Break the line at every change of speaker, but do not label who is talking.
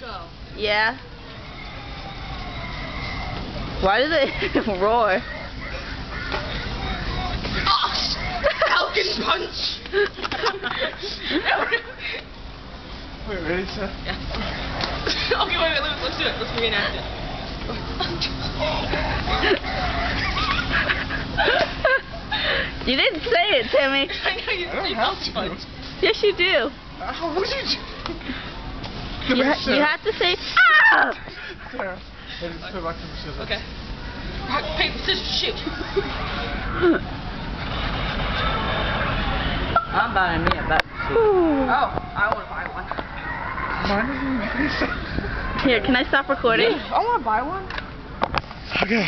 go.
Yeah. Why does it roar?
Oh, Falcon punch!
Wait, ready, sir?
Yeah. Okay, wait, let's do it. Let's reenact it.
You didn't say it, Timmy.
I know you say Falcon punch.
Yes, you do.
How would you do?
You have to say, ah!
Sarah, let's put back to the scissors.
Okay. Rock, paper, scissors, shoot.
I'm buying me a boat.
Oh, I want to buy one.
Mine doesn't make any sense.
Here, can I stop recording?
Yeah, I want to buy one. Okay.